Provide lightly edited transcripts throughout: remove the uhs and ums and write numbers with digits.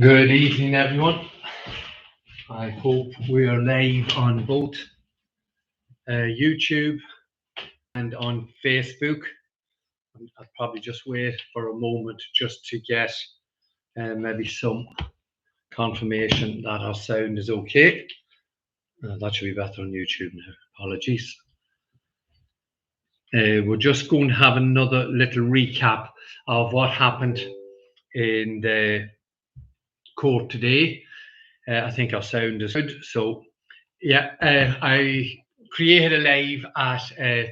Good evening, everyone. I hope we are live on both YouTube and on Facebook. I'll probably just wait for a moment just to get maybe some confirmation that our sound is okay. That should be better on YouTube now. Apologies. We're just going to have another little recap of what happened in the court today. I think our sound is good. So, yeah, I created a live at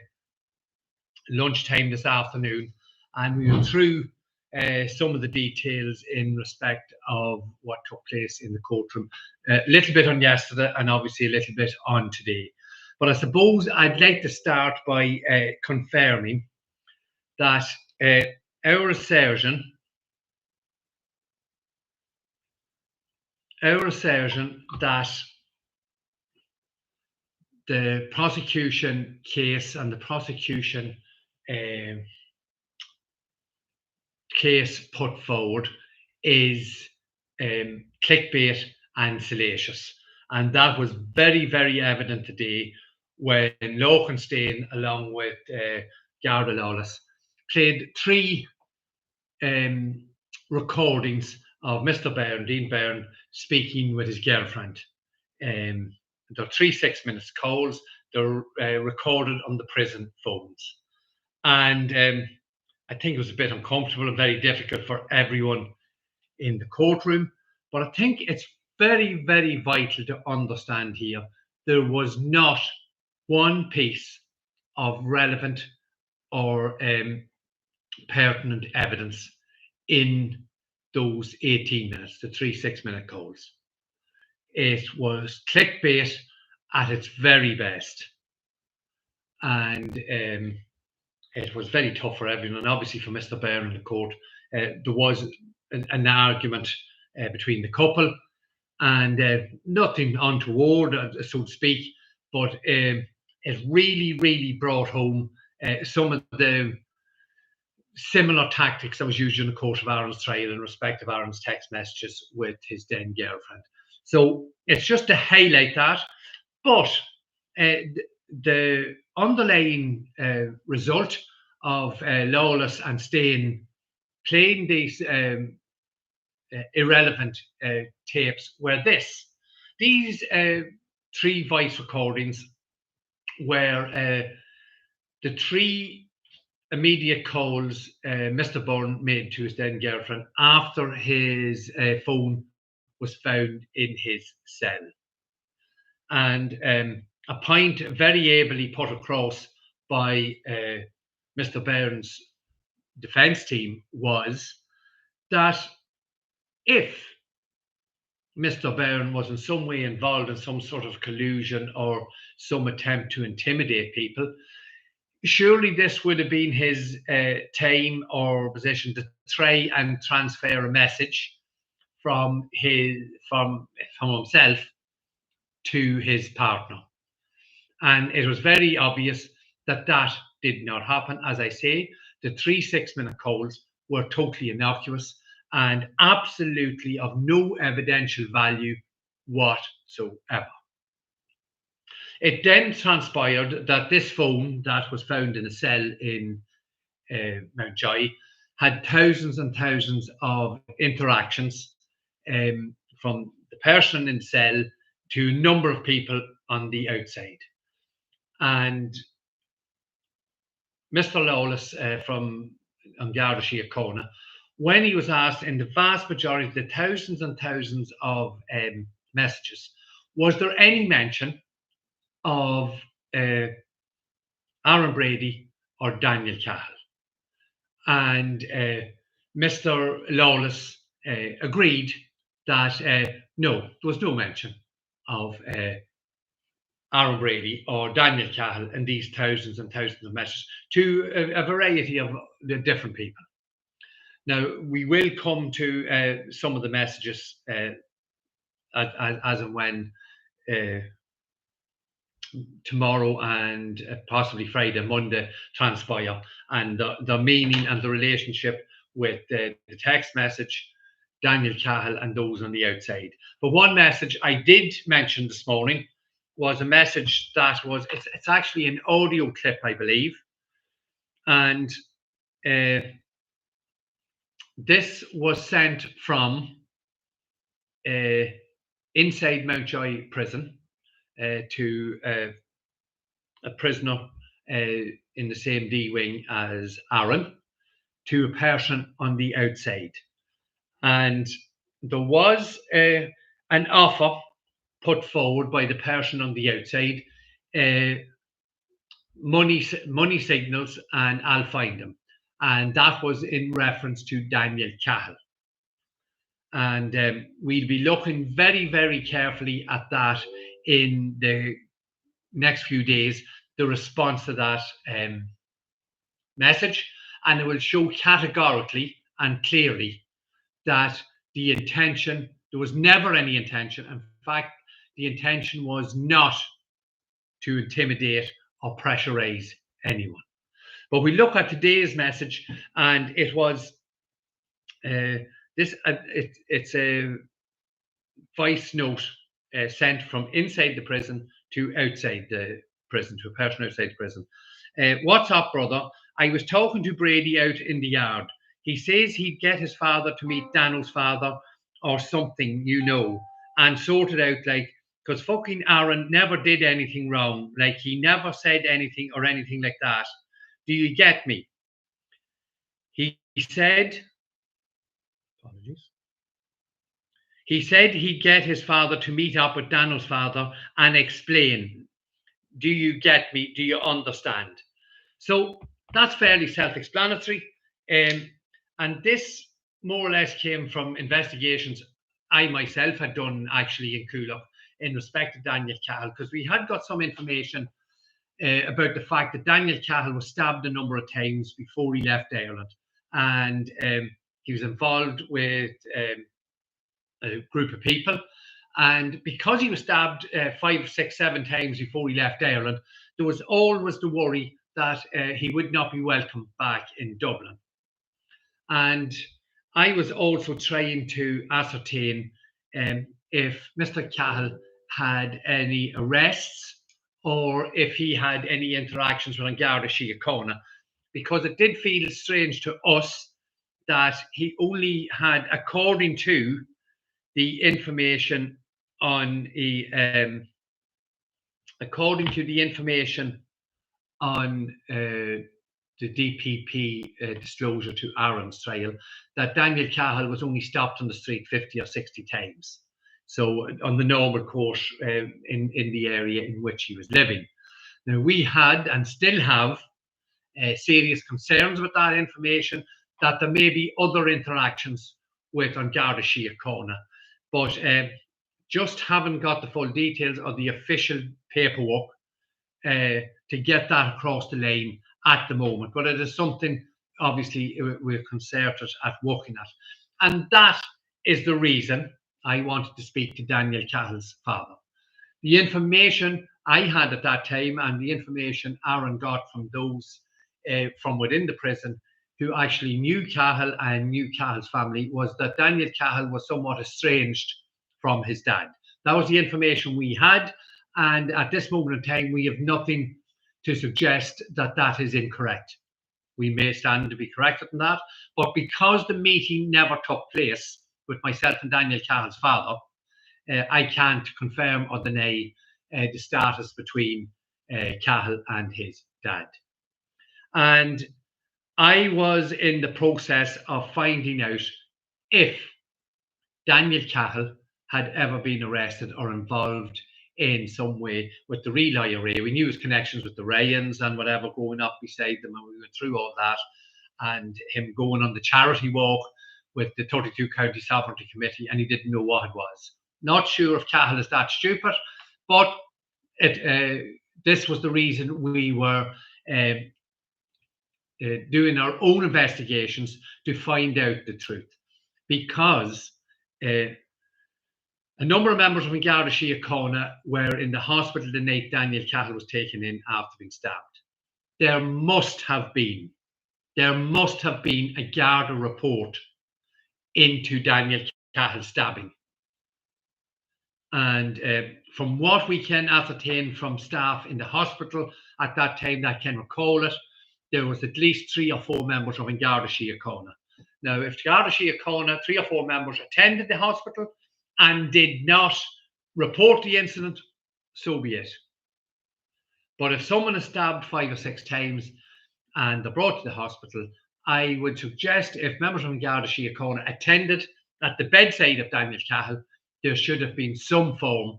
lunchtime this afternoon, and we went through some of the details in respect of what took place in the courtroom. A little bit on yesterday, and obviously a little bit on today. But I suppose I'd like to start by confirming that our assertion that the prosecution case and the prosecution case put forward is clickbait and salacious. And that was very, very evident today when Lokenstein, along with Garda Lawless, played three recordings of Mr. Byrne, Dean Byrne, speaking with his girlfriend. They're 3 6-minute calls. They're recorded on the prison phones. And I think it was a bit uncomfortable and very difficult for everyone in the courtroom. But I think it's very, very vital to understand here there was not one piece of relevant or pertinent evidence in those 18 minutes, the 3 6-minute calls. It was clickbait at its very best. And it was very tough for everyone, and obviously for Mr. Byrne in the court. There was an argument between the couple, and nothing untoward, so to speak, but it really, really brought home some of the similar tactics that was used in the court of Aaron's trial in respect of Aaron's text messages with his then girlfriend. So it's just to highlight that. But the underlying result of Lawless and Stein playing these irrelevant tapes were this. These 3 voice recordings were the 3 immediate calls Mr. Byrne made to his then girlfriend after his phone was found in his cell. And a point very ably put across by Mr. Byrne's defence team was that if Mr. Byrne was in some way involved in some sort of collusion or some attempt to intimidate people, surely this would have been his time or position to try and transfer a message from himself to his partner. And it was very obvious that that did not happen. As I say, the 3 6-minute calls were totally innocuous and absolutely of no evidential value whatsoever. It then transpired that this phone that was found in a cell in Mountjoy had thousands and thousands of interactions from the person in the cell to a number of people on the outside. And Mr. Lawless from Garda Síochána, when he was asked in the vast majority of the thousands and thousands of messages, was there any mention of Aaron Brady or Daniel Cahill? And Mr. Lawless agreed that no, there was no mention of Aaron Brady or Daniel Cahill in these thousands and thousands of messages to a variety of different people. Now, we will come to some of the messages as and when tomorrow and possibly Friday, Monday transpire, and the meaning and the relationship with the text message, Daniel Cahill and those on the outside. But one message I did mention this morning was a message that was, it's actually an audio clip, I believe. And this was sent from inside Mountjoy prison to a prisoner in the same D wing as Aaron, to a person on the outside. And there was an offer put forward by the person on the outside, money signals, and I'll find them. And that was in reference to Daniel Cahill. And we'll be looking very, very carefully at that in the next few days, the response to that message. And it will show categorically and clearly that the intention, there was never any intention. In fact, the intention was not to intimidate or pressurize anyone. But we look at today's message, and it was it's a voice note sent from inside the prison to outside the prison, to a person outside the prison. What's up, brother? I was talking to Brady out in the yard. He says he'd get his father to meet Dano's father or something, you know, and sort it out, like, because fucking Aaron never did anything wrong. Like, he never said anything or anything like that. Do you get me? He said, apologies. He said he'd get his father to meet up with Dano's father and explain. Do you get me? Do you understand? So that's fairly self-explanatory. And this more or less came from investigations I myself had done actually in Coolock in respect to Daniel Cahill, because we had got some information about the fact that Daniel Cahill was stabbed a number of times before he left Ireland. And he was involved with a group of people. And because he was stabbed 5, 6, 7 times before he left Ireland, there was always the worry that he would not be welcome back in Dublin. And I was also trying to ascertain if Mr. Cahill had any arrests or if he had any interactions with An Garda Síochána, because it did feel strange to us that he only had, according to the information on the DPP disclosure to Aaron's trial, that Daniel Cahill was only stopped on the street 50 or 60 times. So on the normal course in the area in which he was living. Now, we had and still have serious concerns with that information, that there may be other interactions with An Garda Síochána, but just haven't got the full details of the official paperwork to get that across the line at the moment. But it is something, obviously, we're concerted at working at. And that is the reason I wanted to speak to Daniel Cahill's father. The information I had at that time and the information Aaron got from those from within the prison who actually knew Cahill and knew Cahill's family was that Daniel Cahill was somewhat estranged from his dad. That was the information we had. And at this moment in time, we have nothing to suggest that that is incorrect. We may stand to be corrected in that. But because the meeting never took place with myself and Daniel Cahill's father, I can't confirm or deny the status between Cahill and his dad. And I was in the process of finding out if Daniel Cahill had ever been arrested or involved in some way with the real IRA. We knew his connections with the Ryans and whatever going up beside them, and we went through all that, and him going on the charity walk with the 32 County Sovereignty Committee, and he didn't know what it was. Not sure if Cahill is that stupid, but this was the reason we were doing our own investigations to find out the truth, because a number of members of An Garda Síochána were in the hospital the night Daniel Cahill was taken in after being stabbed. There must have been a Garda report into Daniel Cahill's stabbing. And from what we can ascertain from staff in the hospital at that time that can recall it, there was at least 3 or 4 members of Garda Síochána. Now, if Garda Síochána, 3 or 4 members attended the hospital and did not report the incident, so be it. But if someone is stabbed 5 or 6 times and they're brought to the hospital, I would suggest if members of Garda Síochána attended at the bedside of Daniel Cahill, there should have been some form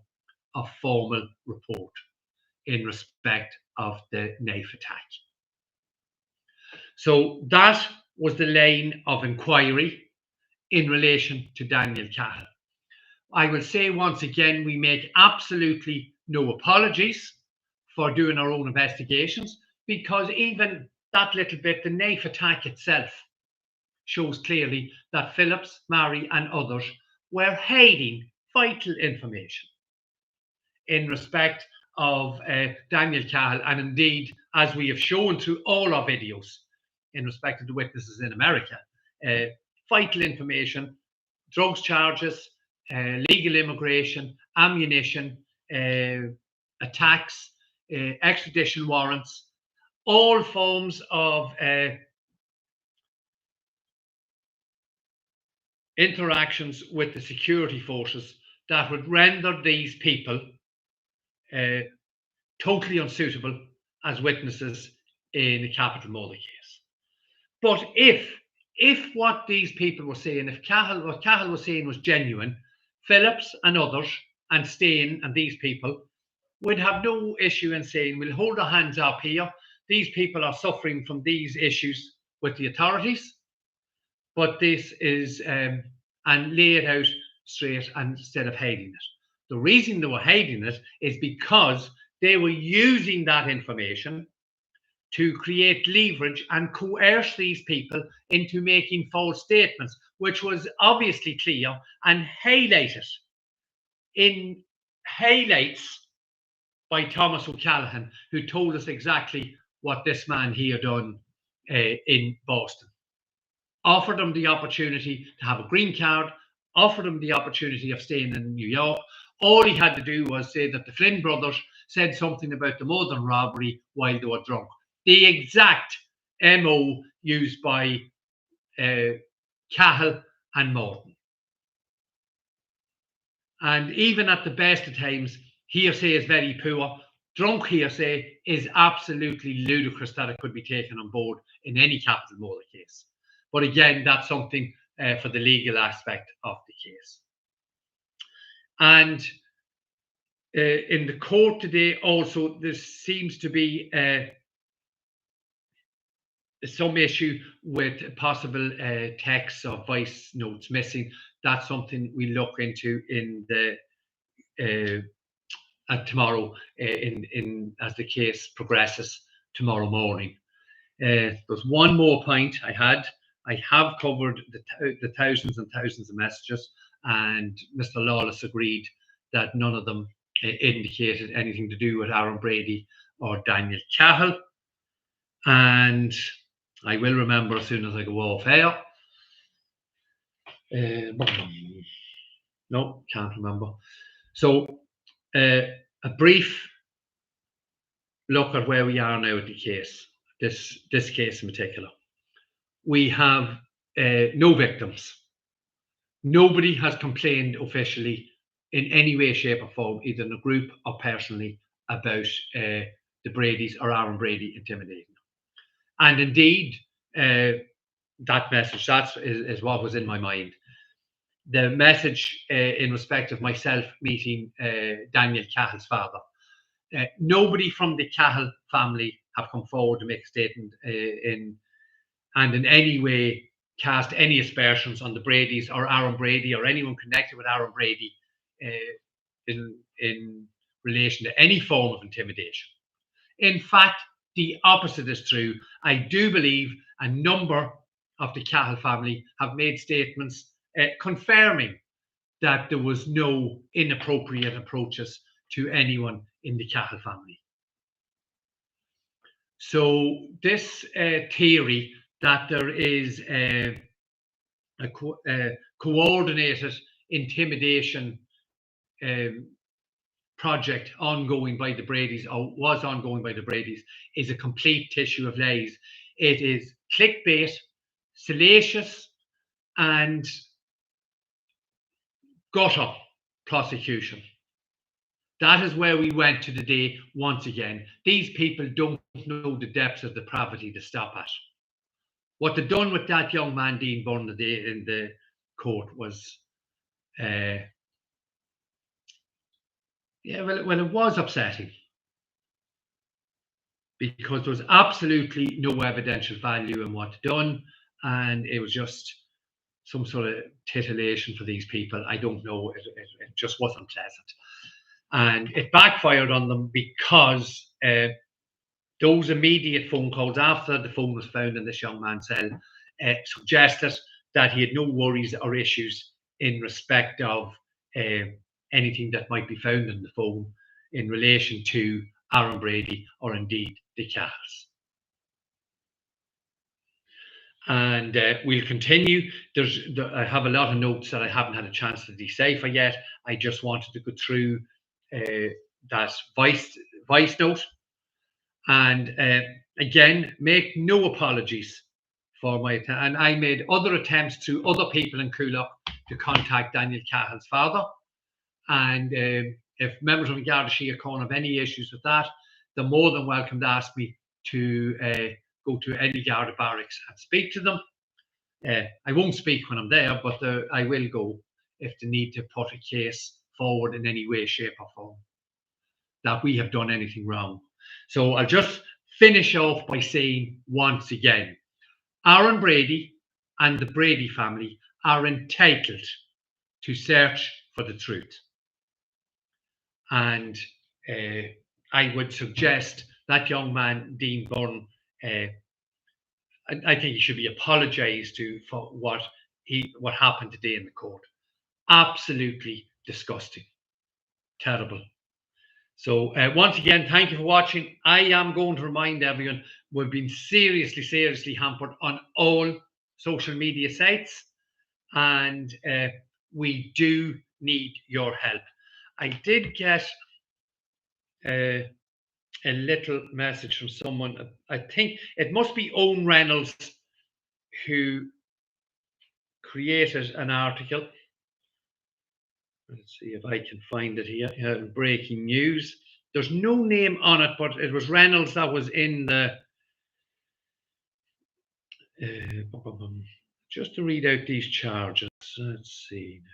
of formal report in respect of the knife attack. So that was the line of inquiry in relation to Daniel Cahill. I will say once again, we make absolutely no apologies for doing our own investigations, because even that little bit, the knife attack itself, shows clearly that Phillips, Mary and others were hiding vital information in respect of Daniel Cahill, and indeed, as we have shown through all our videos in respect of the witnesses in America, vital information, drugs charges, legal immigration, ammunition, attacks, extradition warrants, all forms of interactions with the security forces that would render these people totally unsuitable as witnesses in a capital murder case. But if what these people were saying, if what Cahill was saying was genuine, Phillips and others, and Stain and these people would have no issue in saying, we'll hold our hands up here. These people are suffering from these issues with the authorities, but this is, and lay it out straight instead of hiding it. The reason they were hiding it is because they were using that information to create leverage and coerce these people into making false statements, which was obviously clear and highlighted in highlights by Thomas O'Callaghan, who told us exactly what this man here done in Boston. Offered him the opportunity to have a green card, offered him the opportunity of staying in New York. All he had to do was say that the Flynn brothers said something about the Modern robbery while they were drunk. The exact MO used by Cahill and Morton. And even at the best of times, hearsay is very poor. Drunk hearsay is absolutely ludicrous that it could be taken on board in any capital murder case. But again, that's something for the legal aspect of the case. And in the court today also, there seems to be some issue with possible texts or voice notes missing. That's something we look into in the tomorrow as the case progresses tomorrow morning. There's one more point I have covered the thousands and thousands of messages, and Mr. Lawless agreed that none of them indicated anything to do with Aaron Brady or Daniel Cahill. And I will remember as soon as I go off air. No, can't remember. So a brief look at where we are now with the case, this case in particular. We have no victims. Nobody has complained officially in any way, shape or form, either in a group or personally, about the Bradys or Aaron Brady intimidating. And indeed, that message, that is what was in my mind. The message in respect of myself meeting Daniel Cahill's father. Nobody from the Cahill family have come forward to make a statement and in any way cast any aspersions on the Bradys or Aaron Brady or anyone connected with Aaron Brady in relation to any form of intimidation. In fact, the opposite is true. I do believe a number of the Cahill family have made statements confirming that there was no inappropriate approaches to anyone in the Cahill family. So this theory that there is a coordinated intimidation project ongoing by the Bradys, or was ongoing by the Bradys, is a complete tissue of lies. It is clickbait, salacious, and gutter prosecution. That is where we went to today once again. These people don't know the depths of depravity to stop at. What they've done with that young man, Dean Byrne, today in the court was, yeah, well, it was upsetting, because there was absolutely no evidential value in what they'd done, and it was just some sort of titillation for these people. I don't know, it just wasn't pleasant. And it backfired on them, because those immediate phone calls after the phone was found in this young man's cell suggested that he had no worries or issues in respect of anything that might be found in the phone in relation to Aaron Brady, or indeed the Cahals. And we'll continue. I have a lot of notes that I haven't had a chance to decipher yet. I just wanted to go through that voice note. And again, make no apologies for my attempt. And I made other attempts through other people in Coolock to contact Daniel Cahal's father. And if members of the Garda Síochána have any issues with that, they're more than welcome to ask me to go to any Garda barracks and speak to them. I won't speak when I'm there, but I will go if they need to put a case forward in any way, shape, or form that we have done anything wrong. So I'll just finish off by saying once again, Aaron Brady and the Brady family are entitled to search for the truth. And I would suggest that young man, Dean Byrne, I think he should be apologised to for what happened today in the court. Absolutely disgusting. Terrible. So once again, thank you for watching. I am going to remind everyone, we've been seriously hampered on all social media sites, and we do need your help. I did get a little message from someone. I think it must be Owen Reynolds who created an article. Let's see if I can find it here. Breaking news. There's no name on it, but it was Reynolds that was in the. Just to read out these charges. Let's see now.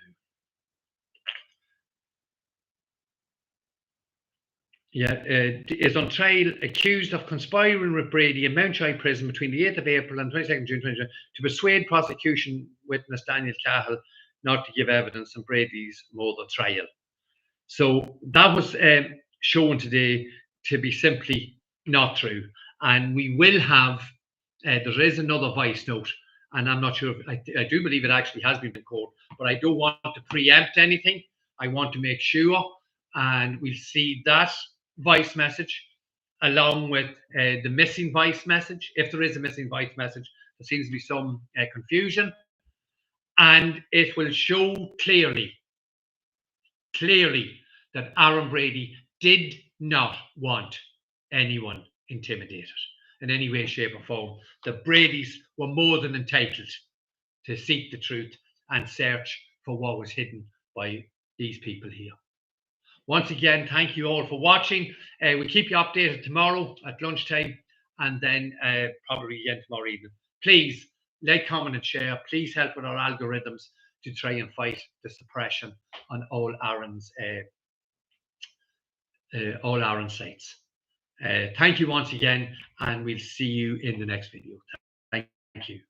Yeah, is on trial, accused of conspiring with Brady in Mountjoy Prison between the 8th of April and 22nd June 2020 to persuade prosecution witness Daniel Cahill not to give evidence in Brady's murder trial. So that was shown today to be simply not true. And we will have, there is another voice note, and I'm not sure, I do believe it actually has been in court, but I don't want to preempt anything. I want to make sure, and we'll see that voice message along with the missing voice message. If there is a missing voice message, there seems to be some confusion, and it will show clearly that Aaron Brady did not want anyone intimidated in any way, shape, or form. The Bradys were more than entitled to seek the truth and search for what was hidden by these people here. Once again, thank you all for watching. We'll keep you updated tomorrow at lunchtime, and then probably again tomorrow evening. Please like, comment, and share. Please help with our algorithms to try and fight the suppression on all Aaron's sites. Thank you once again, and we'll see you in the next video. Thank you.